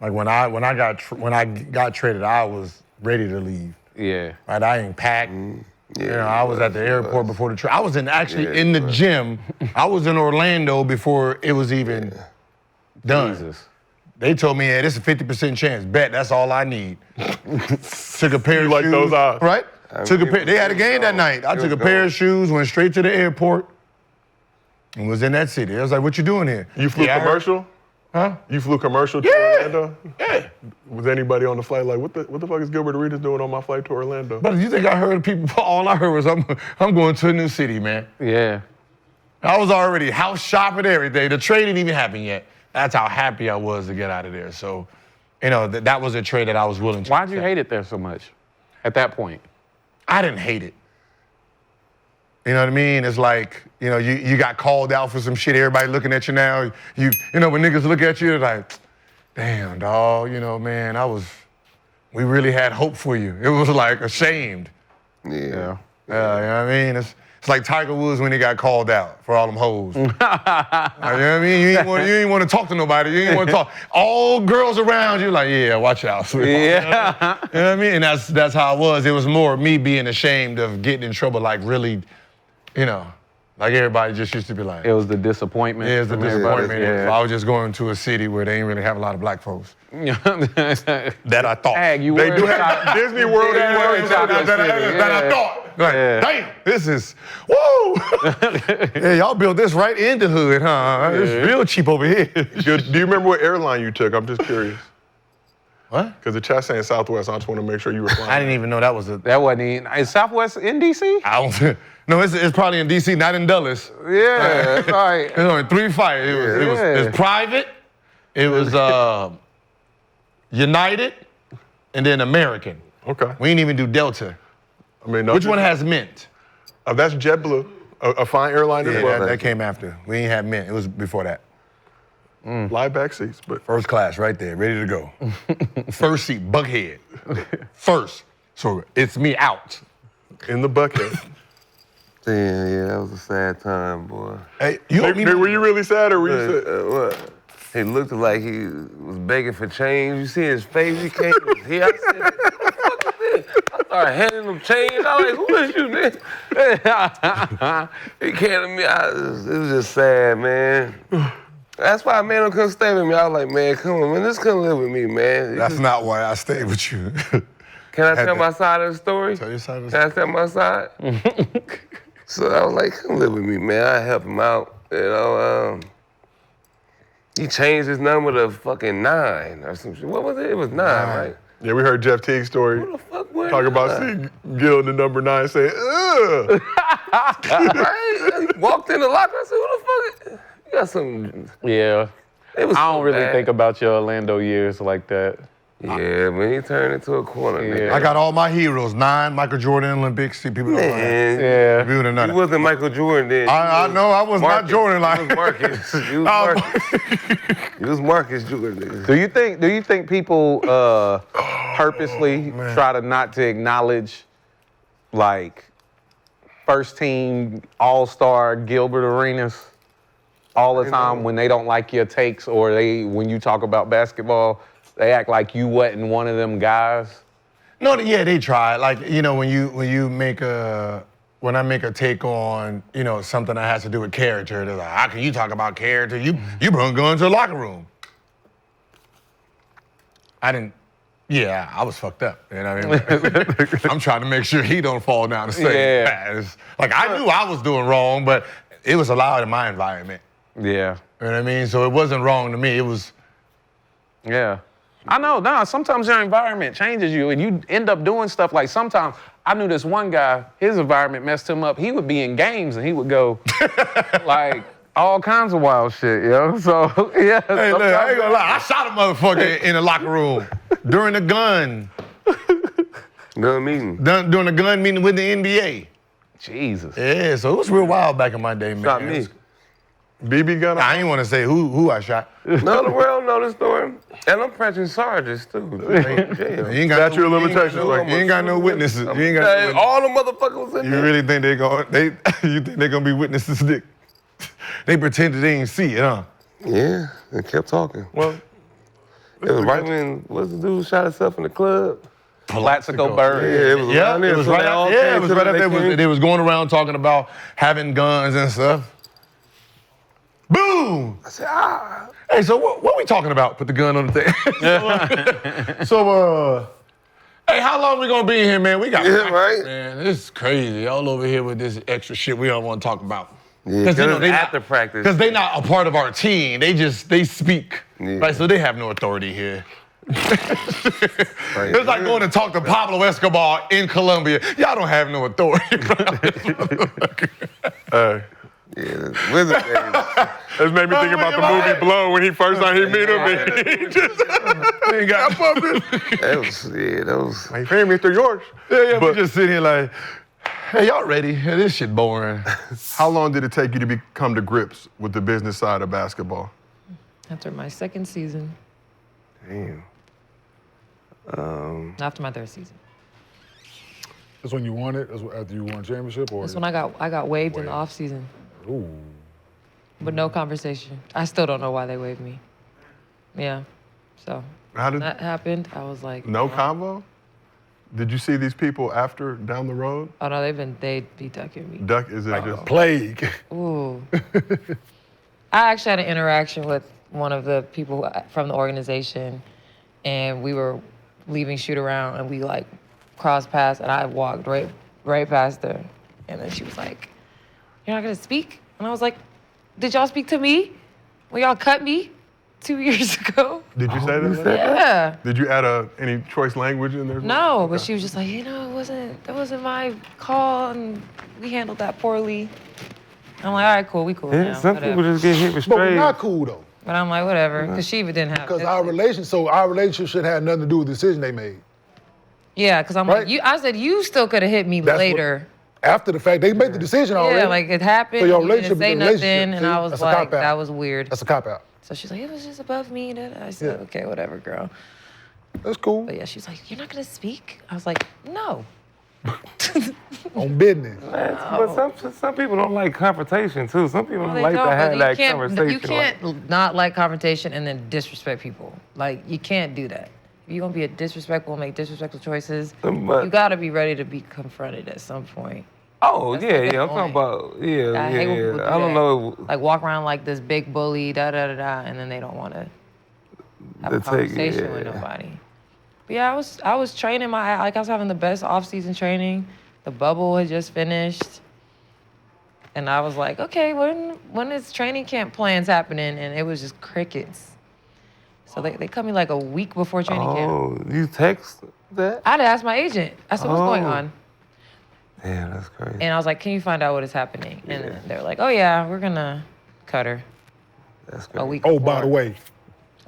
Like when I got traded, I was ready to leave. Yeah. Right, I ain't packed. Yeah, You know, I was at the airport before the trip. I was in the gym. I was in Orlando before it was even done. Jesus. They told me, yeah, this is a 50% chance. Bet, that's all I need. Took a pair of shoes. Like those odds. Right? They had a game that night. I took a pair of shoes, went straight to the airport, and was in that city. I was like, what you doing here? You flew commercial? Huh? You flew commercial to Orlando? Yeah. Was anybody on the flight like, what the fuck is Gilbert Arenas doing on my flight to Orlando? But you think I heard people, all I heard was, I'm going to a new city, man. Yeah. I was already house shopping, everything. The trade didn't even happen yet. That's how happy I was to get out of there. So, you know, that was a trade that I was willing to Why'd you accept. hate it there so much at that point? I didn't hate it. You know what I mean? It's like, you know, you got called out for some shit. Everybody looking at you now. You know, when niggas look at you, they're like, damn, dog, you know, man, we really had hope for you. It was like ashamed. Yeah. You know what I mean? It's like Tiger Woods when he got called out for all them hoes. You know what I mean? You ain't want to talk to nobody. You ain't want to talk. All girls around you, like, yeah, watch out. Yeah. You know what I mean? And that's how it was. It was more me being ashamed of getting in trouble, like really, you know, like everybody just used to be like. It was the disappointment. Yeah, it was the disappointment. Yeah. I was just going to a city where they ain't really have a lot of black folks. That I thought. Ag, you They were do in have Disney World. that I thought. Like, Yeah. damn, this is, woo! Yeah, y'all built this right in the hood, huh? It's real cheap over here. Do you remember what airline you took? I'm just curious. What? Because the chat's saying Southwest. I just want to make sure you were flying. I didn't even know that was a. That wasn't even. Is Southwest in DC? I don't. No, it's probably in DC, not in Dulles. Yeah, that's right. There's only 3 flights. It was private. It was United, and then American. Okay. We didn't even do Delta. I mean, Which one has Mint? That's JetBlue, a fine airline as well. That came after. We ain't have Mint. It was before that. Live back seats, but First class, right there, ready to go. First seat, Buckhead. First. So it's me out. in the bucket. Damn, yeah, that was a sad time, boy. Hey, Were you really sad or were you sad? What? He looked like he was begging for change. You see his face? He came here. I said, what the fuck is this? I started handing him change. I was like, who is you, nigga? He came to me. It was just sad, man. That's why I made him come stay with me. I was like, man, come on, man, just come live with me, man. That's not why I stayed with you. Can I tell my side of the story? Tell your side of the Can I tell my side? So I was like, come live with me, man. I help him out. You know, he changed his number to fucking 9 or some shit. What was it? It was 9, right? Yeah, we heard Jeff Teague's story. Who the fuck was Talk about seeing Gil in the number 9 saying, ugh. Right? He walked in the locker. I said, who the fuck? You got some. Yeah. It was I don't so really bad. think about your Orlando years like that. Yeah, man, he turned into a corner. Yeah. I got all my heroes. 9, Michael Jordan, Olympics. See, people don't know that. Man, Yeah. People don't know he that. wasn't Michael Jordan then. I know, I was not Jordan like. He was Marcus. He was Marcus. He was Marcus Jordan. Do you think people purposely try to not to acknowledge like first team all-star Gilbert Arenas all the time when they don't like your takes or when you talk about basketball, they act like you wasn't one of them guys? No, yeah, they try. Like, you know, when I make a take on, you know, something that has to do with character, they're like, how can you talk about character? You brought guns to the locker room. I was fucked up. You know what I mean? I'm trying to make sure he don't fall down the same path. Like, I knew I was doing wrong, but it was allowed in my environment. Yeah. You know what I mean? So it wasn't wrong to me. It was. Yeah. I know, sometimes your environment changes you and you end up doing stuff like sometimes, I knew this one guy, his environment messed him up. He would be in games and he would go like all kinds of wild shit, yo. So, yeah. Hey, look, I ain't gonna lie. I shot a motherfucker in the locker room during the gun. Gun meeting. During the gun meeting with the NBA. Jesus. Yeah, so it was real wild back in my day, man. Shot me. BB gun? I ain't want to say who I shot. No, the world know the story. And I'm pressing charges, too. You ain't got Statute of limitations. You ain't got no witnesses. You ain't got no witnesses. All the motherfuckers was in You there. really think you think they're gonna be witnesses, Dick? They pretended they didn't see it, huh? Yeah, and kept talking. Well, It was right when, what's the dude shot himself in the club? Plaxico Bird. Yeah, it was around there. it was So right they all out. Yeah, came it was to right the- out there. they came- They was going around talking about having guns and stuff. Boom! I said, ah. Hey, so what we talking about? Put the gun on the thing. Hey, how long we gonna be in here, man? We got Yeah, right. Man, this is crazy. Y'all over here with this extra shit we don't want to talk about. Yeah, because they after practice. Because they not a part of our team. They speak. Yeah. Right, so they have no authority here. It's like going to talk to Pablo Escobar in Colombia. Y'all don't have no authority. Hey, Yeah, Wizard days. this made me think about the movie Blow when he first time he meet him. He just ain't got puppet. That was. Hey, fam, Mr. York. Yeah, But- we just sitting here like, hey, y'all ready? Yeah, this shit boring. How long did it take you to come to grips with the business side of basketball? After my second season, Damn. after my third season. That's when you won it? That's after you won a championship? Or That's when I got waived in the off season, Ooh. but no conversation. I still don't know why they waived me. Yeah, so How did that happened. I was like, no convo? Did you see these people after down the road? oh no, they'd be ducking me. Duck, is it just Plague. Ooh. I actually had an interaction with one of the people from the organization, and we were leaving shoot around, and we like crossed paths, and I walked right past her, and then she was like, "You're not gonna speak?" And I was like, "Did y'all speak to me when y'all cut me 2 years ago?" Did you say that? Yeah. Did you add any choice language in there? No, but she was just like, that wasn't my call, and we handled that poorly. I'm like, all right, cool, we cool Yeah, now. some whatever. people just get hit with But we're straight. not cool, though. But I'm like, whatever, because she even didn't have. Because our relationship should have nothing to do with the decision they made. Yeah, because I'm Right? like, I said you still could have hit me That's what- later. After the fact, they made the decision already. Yeah, like it happened. So your you relationship didn't say is a nothing, relationship. and I See? was That's a like, cop-out. that was weird. That's a cop-out. So she's like, it was just above me. And I said, Yeah. okay, whatever, girl. That's cool. But yeah, she's like, you're not gonna speak? I was like, no. On business. But some people don't like confrontation too. Some people Well, don't they like don't, to but have you that can't, conversation. you can't not like confrontation and then disrespect people. Like, you can't do that. If you're gonna be disrespectful, make disrespectful choices, But- you gotta be ready to be confronted at some point. Oh That's yeah, a good yeah. I'm talking point. about yeah, I hate when people do I don't that. know Like, walk around like this big bully, and then they don't wanna have a To take- conversation with yeah. nobody. But yeah, I was training I was having the best off-season training. The bubble had just finished. And I was like, okay, when is training camp plans happening? And it was just crickets. So they cut me like a week before training camp. Oh, you text that? I had to ask my agent. I said, what's going Oh. on? Damn, that's crazy. And I was like, can you find out what is happening? And they were like, oh yeah, we're gonna cut her That's crazy. a week Oh, before. by the way.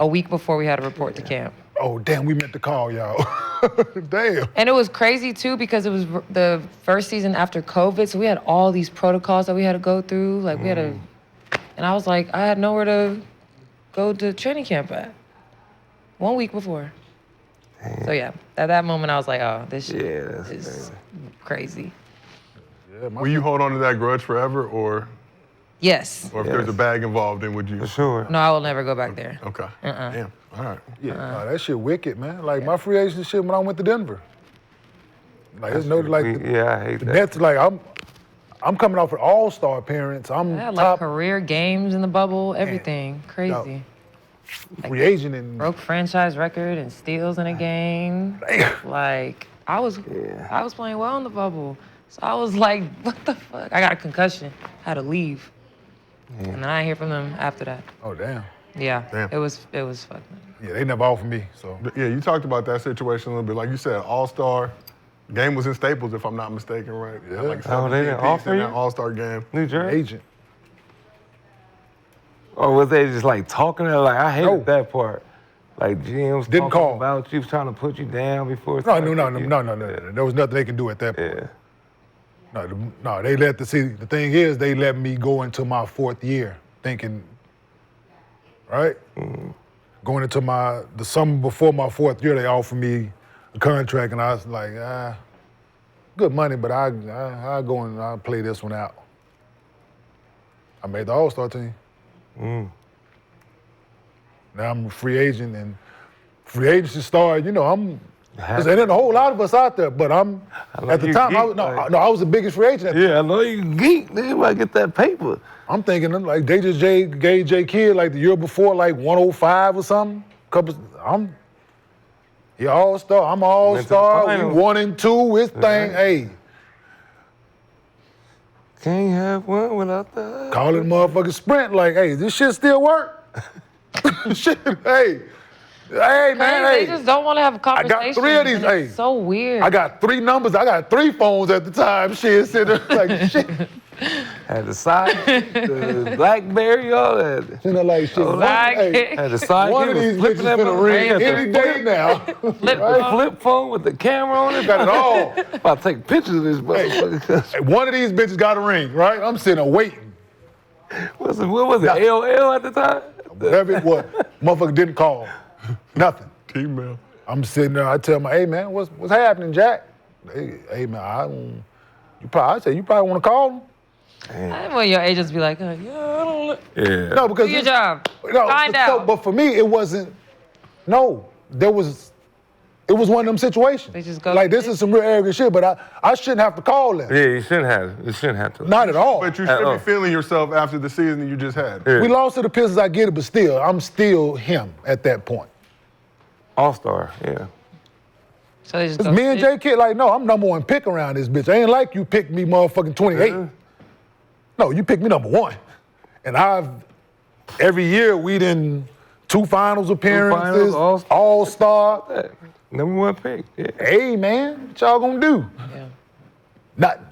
A week before we had to report to camp. Oh, damn, we meant to call y'all. Damn. And it was crazy too because it was the first season after COVID, so we had all these protocols that we had to go through. Like we had to, and I was like, I had nowhere to go to training camp at. 1 week before. So yeah, at that moment I was like, oh, this shit Yeah, that's is crazy. Yeah, my Will you hold on to that grudge forever, or Yes. if there's a bag involved, then would you? For sure. No, I will never go back there. Okay. Damn. All right. Yeah, nah, that shit wicked, man. Like my free agent shit when I went to Denver. Like it's no like the, Yeah, I hate the that. Nets. Like I'm coming off an All-Star appearance. I'm I had like top career games in the bubble, everything. Crazy. free agent and Broke franchise record and steals in a game. Like I was playing well in the bubble. So I was like, what the fuck? I got a concussion. Had to leave. And then I didn't hear from them after that. oh damn. Yeah. Damn. It was fucking. Yeah, they never offered me. So Yeah, you talked about that situation a little bit. Like you said, All-Star game was in Staples, if I'm not mistaken, right? Yeah. Like Oh, they 17 didn't piece offer in you? that All-Star game. New Jersey? agent. Or was they just like talking to her? Like I hated No. that part. Like GMs Didn't talking call. about you, trying to put you down before. No. There was nothing they can do at that point. Yeah. No, they let the thing is they let me go into my fourth year thinking, right? Going into the summer before my fourth year, they offered me a contract and I was like, good money, but I'll go and I'll play this one out. I made the All-Star team. Now I'm a free agent and free agency started, you know, and then a whole lot of us out there, but at the time, I was the biggest free agent. Yeah, I know you geek. Nigga, might get that paper. I'm thinking like they just gave J Kidd like the year before like 105 or something. He all-star. I'm all-star. We 1 and 2. His thing, hey. Can't have one without the other. Calling motherfucking Sprint like, hey, this shit still work? Shit, hey, man, They just don't want to have a conversation. I got 3 of these. and Hey, it's so weird. I got 3 numbers. I got 3 phones at the time. Shit, sitting there like shit. Had the side, the BlackBerry, all that. You know, like shit. Had the side. One of these bitches finna ring any day now. Flip phone with the camera on it. Got it all. About to take pictures of this motherfucker. Hey, one of these bitches got a ring, right? I'm sitting there waiting. What was it? AOL at the time? Whatever it was, motherfucker didn't call. Nothing. Email. I'm sitting there. I tell my, hey man, what's happening, Jack? Hey man, you probably want to call him. I didn't want your agents to be like, yeah, I don't. Yeah. No, because Do your job. No, Find out. But for me, it wasn't. No, it was one of them situations. They just go like this is some real arrogant shit, but I shouldn't have to call them. Yeah, you shouldn't have. You shouldn't have to. Not at all. But you should be feeling yourself after the season you just had. Yeah. We lost to the Pistons, I get it, but still, I'm still him at that point. All-star, yeah. So they just It's go me and sit. J Kidd, like, no, I'm number 1 pick around this bitch. I ain't like you picked me motherfucking 28. No, you picked me number 1. And every year we done 2 finals appearances, all-star. Number 1 pick. Yeah. Hey, man, what y'all gonna do? Yeah. Nothing.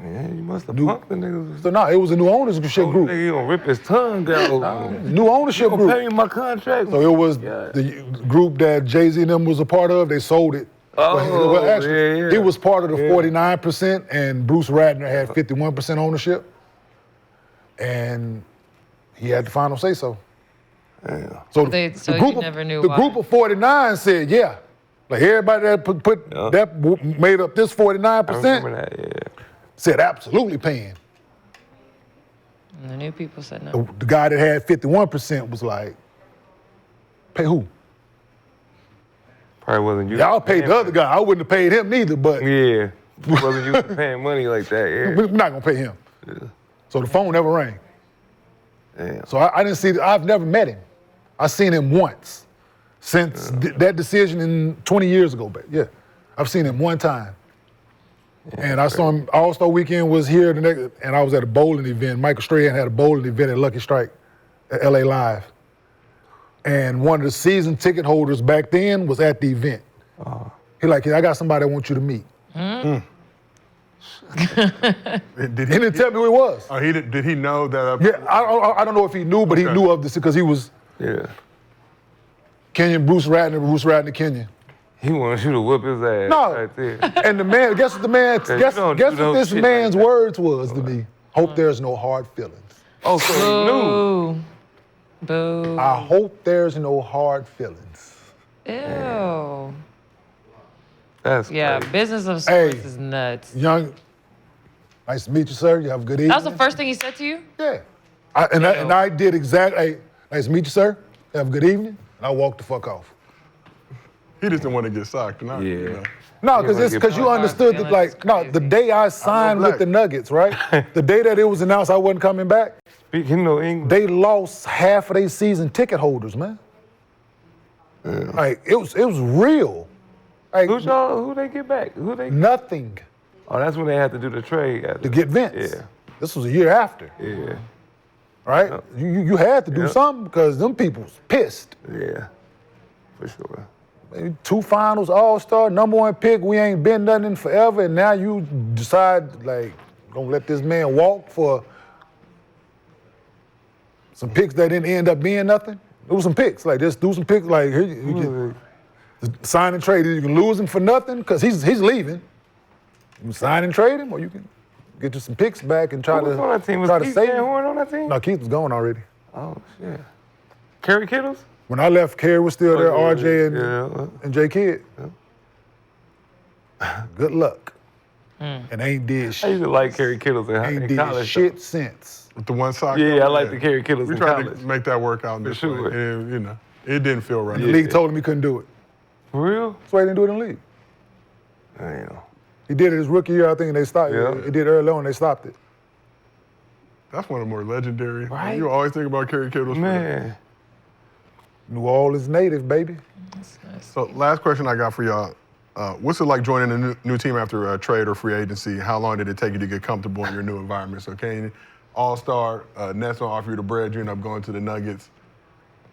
Yeah, you must have punked the niggas. So, no, it was a new ownership group. Nigga, you gonna rip his tongue out. New ownership You group. gonna pay me my contract. So it was the group that Jay-Z and them was a part of. They sold it. Oh, actually, yeah. he was part of the 49%, and Bruce Radner had 51% ownership. And he had the final say so. Yeah. So you never knew the why. group of 49 said, yeah. Like everybody that that made up this 49% I remember that, yeah. said absolutely paying. And the new people said no. The guy that had 51% was like, pay who? Probably wasn't you. Y'all paid the other guy. I wouldn't have paid him neither, but Yeah. Wasn't you paying money like that, yeah. we're not gonna pay him. Yeah. So the phone never rang. Damn. So I didn't see, I've never met him. I seen him once since that decision in 20 years ago, but yeah, I've seen him one time. And I saw him, All-Star Weekend was here, and I was at a bowling event. Michael Strahan had a bowling event at Lucky Strike at LA Live. And one of the season ticket holders back then was at the event. He like, I got somebody I want you to meet. He didn't tell me who he was. Oh, did he know that? Yeah, I don't know if he knew, but he knew of this because he was Kenyon, Bruce Radner, Kenyon. He wants you to whip his ass No. right there. And the man, guess what guess don't what do no this shit man's like that. words was to me? Hope there's no hard feelings. Oh, so he knew. Boo. Boo. I hope there's no hard feelings. Ew. That's Yeah, crazy. business of sports Hey. is nuts. Young, nice to meet you, sir. You have a good evening. That was the first thing he said to you? Yeah. I did exactly, hey, nice to meet you, sir. You have a good evening. And I walked the fuck off. He just didn't want to get socked. Not, Yeah. you know. No, wanna because get you punched. understood that, Feelings like, is no, crazy. the day I signed with black. the Nuggets, right? The day that it was announced I wasn't coming back, Speaking no English. they lost half of their season ticket holders, man. Like, it was real. Like, Who they get back? Who they? nothing Oh, that's when they had to do the trade. to get Vince. Yeah. This was a year after, Yeah. right? You had to do something because them people was pissed. Yeah. For sure. Maybe 2 finals, All-Star, #1 pick. We ain't been nothing forever, and now you decide like gonna let this man walk for some picks that didn't end up being nothing. There was some picks, like just do some picks, like here you can sign and trade. You can lose him for nothing because he's leaving. You can sign and trade him, or you can get you some picks back and try Who was on that team? to Was Keith save Van him. Horn on that team? No, Keith was gone already. Oh, shit. Kerry Kittles? When I left, Kerry was still there, yeah, RJ yeah. and J Kidd. Good luck. And ain't did I shit. used to like Kerry Kittles Ain't in did college. shit since. With the one sock. Yeah, I on, like the Kerry Kittles We in tried college. to make that work out in this sure. way. And, you know. It didn't feel right. The league told him he couldn't do it. For real? That's why he didn't do it in the league. Damn. He did it his rookie year, I think, and they stopped Yeah. it. He did it early on, they stopped it. That's one of the more legendary. Right. You always think about Kerry Kittle's. Man. New Orleans native, baby. So last question I got for y'all. What's it like joining a new team after a trade or free agency? How long did it take you to get comfortable in your new environment? So Kane, All-Star, Nets don't offer you the bread, you end up going to the Nuggets.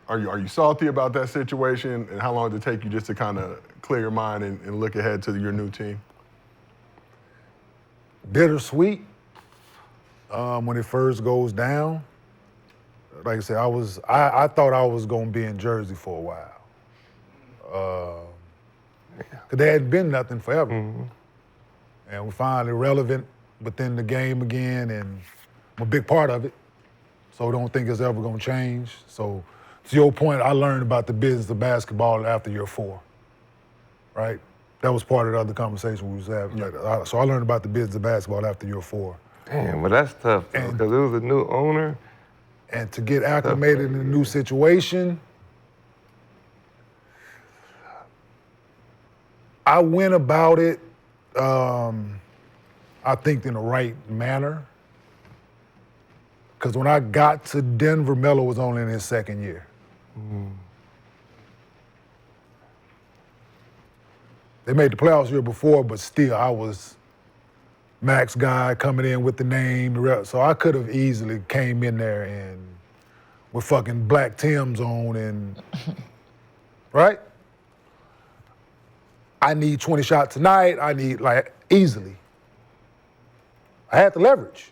Are you salty about that situation? And how long did it take you just to kind of clear your mind and look ahead to your new team? Bittersweet when it first goes down. Like I said, I thought I was gonna be in Jersey for a while. Cause there hadn't been nothing forever. And we're finally relevant within the game again, and I'm a big part of it. So I don't think it's ever gonna change. So to your point, I learned about the business of basketball after year 4, right? That was part of the other conversation we was having. So I learned about the business of basketball after year 4. Damn, but that's tough, though, because it was a new owner. And to get acclimated in a new situation, I went about it, I think, in the right manner. Because when I got to Denver, Melo was only in his second year. They made the playoffs the year before, but still, I was max guy coming in with the name. So I could have easily came in there and with fucking black Timbs on and, right? I need 20 shots tonight. I need, like, easily. I had the leverage.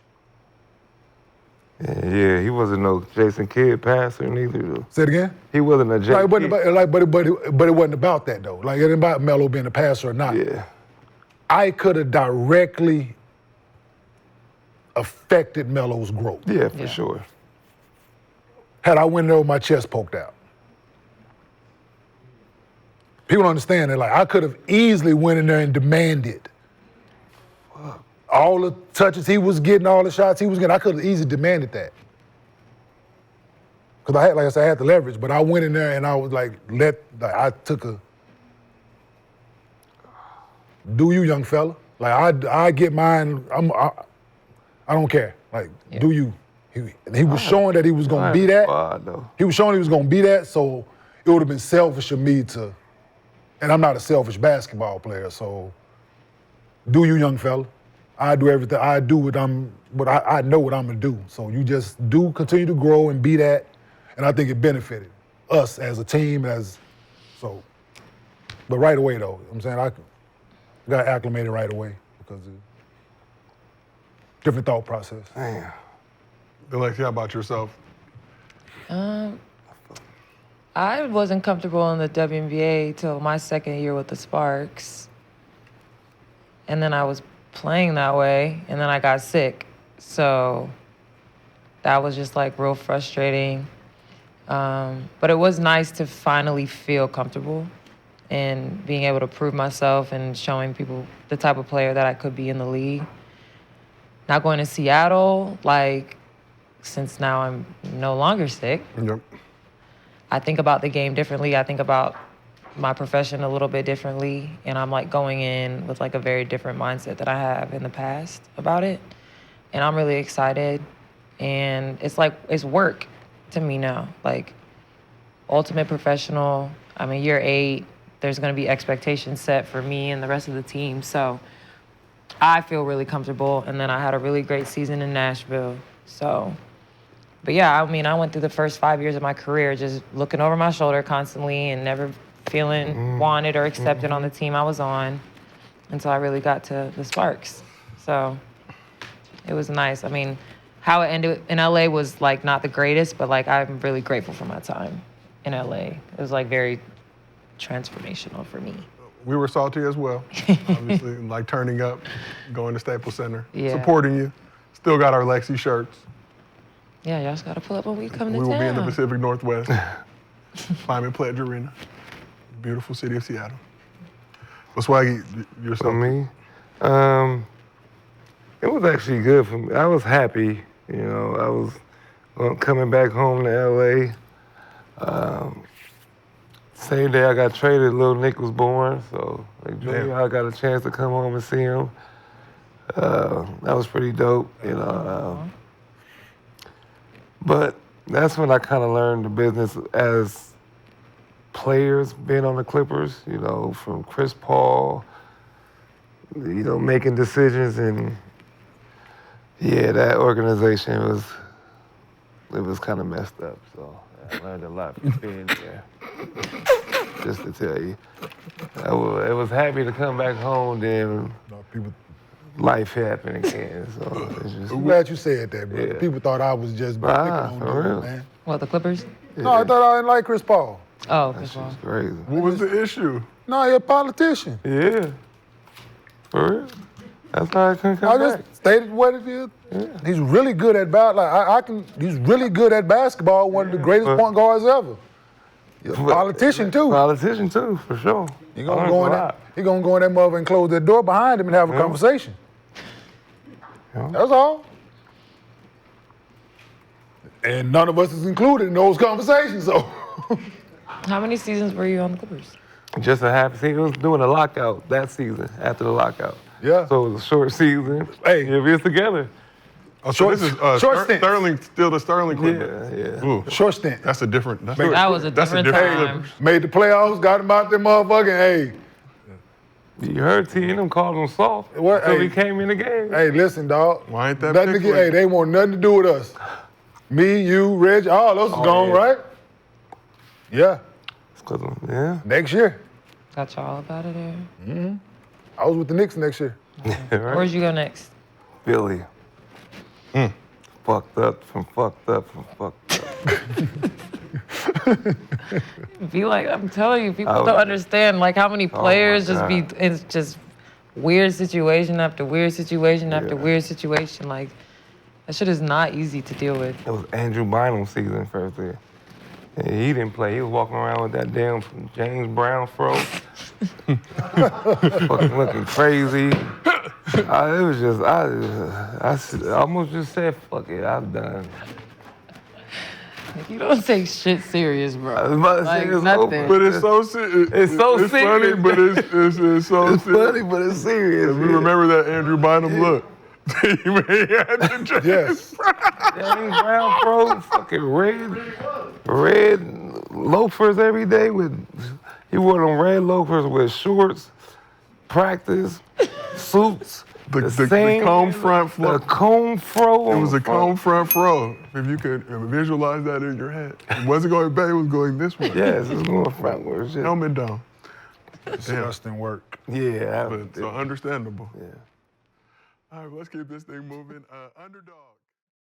Yeah, he wasn't no Jason Kidd passer neither, though. Say it again? He wasn't a Jason But Kidd. it wasn't about that, though. Like, it ain't about Melo being a passer or not. Yeah. I could have directly affected Melo's growth. Yeah, for sure. Had I went there with my chest poked out. People don't understand that. Like, I could have easily went in there and demanded all the touches he was getting, all the shots he was getting. I could have easily demanded that. Because I had, like I said, I had the leverage, but I went in there and I was like, I took a, do you, young fella? Like, I get mine, I don't care. Like, do you? He was showing that he was gonna be that. He was showing he was gonna be that, so it would have been selfish of me to, and I'm not a selfish basketball player, so do you, young fella? I do everything. I do what I know what I'm gonna do. So you just continue to grow and be that, and I think it benefited us as a team, but right away though, I'm saying I got acclimated right away because of different thought process. Damn. Alexia, how about yourself? I wasn't comfortable in the WNBA till my second year with the Sparks. And then I was playing that way, and then I got sick. So that was just like real frustrating. But it was nice to finally feel comfortable and being able to prove myself and showing people the type of player that I could be in the league. Now going to Seattle, like, since now I'm no longer sick, Yep. I think about the game differently. I think about my profession a little bit differently, and I'm like going in with like a very different mindset that I have in the past about it. And I'm really excited, and it's like, it's work to me now. Like, ultimate professional, I'm in year 8, there's gonna be expectations set for me and the rest of the team, so I feel really comfortable. And then I had a really great season in Nashville, so. But yeah, I mean, I went through the first 5 years of my career just looking over my shoulder constantly and never feeling wanted or accepted on the team I was on until I really got to the Sparks. So it was nice. I mean, how it ended in LA was like not the greatest, but like I'm really grateful for my time in LA. It was like very transformational for me. We were salty as well, obviously, like turning up, going to Staples Center, Yeah. supporting you. Still got our Lexi shirts. Yeah, y'all just gotta pull up when we come to We town. will be in the Pacific Northwest, Climate Pledge Arena, beautiful city of Seattle. Well, Swaggy, yourself? For me, it was actually good for me. I was happy, I was coming back home to LA. Same day I got traded, little Nick was born. So like junior, I got a chance to come home and see him. That was pretty dope, you know. But that's when I kind of learned the business as players being on the Clippers, you know, from Chris Paul, you know, making decisions. And yeah, that organization was kind of messed up. So I learned a lot from being there. Just to tell you, I was happy to come back home. Then People, life happened again. So it's just I'm glad you said that, bro. Yeah. People thought I was just picking on for dude, real. man. What, the Clippers? No, I thought I didn't like Chris Paul. Oh, Chris Paul. crazy. What was the issue? No, you're a politician. Yeah, for real. That's why I couldn't I come just back. stated what it is. He's really good at he's really good at basketball. One of the greatest point guards ever. You're a politician too. Politician too, for sure. You're gonna go in there. You're gonna go in that mother and close that door behind him and have a conversation. That's all. And none of us is included in those conversations, so. How many seasons were you on the Clippers? Just a happy season. It was doing a lockout that season, after the lockout. Yeah. So it was a short season. Hey. Yeah, we was together. Oh, so this is short stint. Sterling, still the Sterling Clippers. Yeah. Ooh, Short stint. that's a different. That's That was a that's different different time. Clippers. Made the playoffs, got him out there motherfucking, hey. You heard T and them called him soft What? until Hey. he came in the game. Hey, listen, dog. Why ain't that Nothing to pick get, like- hey, they want nothing to do with us. Me, you, Reg, all those is gone, yeah. right? Yeah, It's 'cause of- yeah. next year. Got y'all up out of there. I was with the Knicks next year. Right? Where'd you go next? Philly. Fucked up. Be like, I'm telling you, people Oh. don't understand like how many players just be God. it's just weird situation after weird situation after Yeah. weird situation. Like that shit is not easy to deal with. It was Andrew Bynum season first year. And he didn't play. He was walking around with that damn James Brown fro. Fucking looking crazy. It was just, I almost just said, fuck it, I'm done. You don't take shit serious, bro. I was about to say Like, it's nothing. over. But it's so serious. It's so It's funny, serious. but it's so It's serious. funny, but it's serious. We remember that Andrew Bynum look. He had to just- Yes. James Brown fro, fucking red loafers every day he wore them red loafers with shorts, practice, suits. The same- comb front fro. The comb fro. It was a comb front fro. If you could visualize that in your head. It wasn't going back, it was going this way. Yes, it's going frontwards. Yeah, Helmet down. Disgusting work. yeah. But so understandable. Yeah. All right, let's keep this thing moving. Underdog.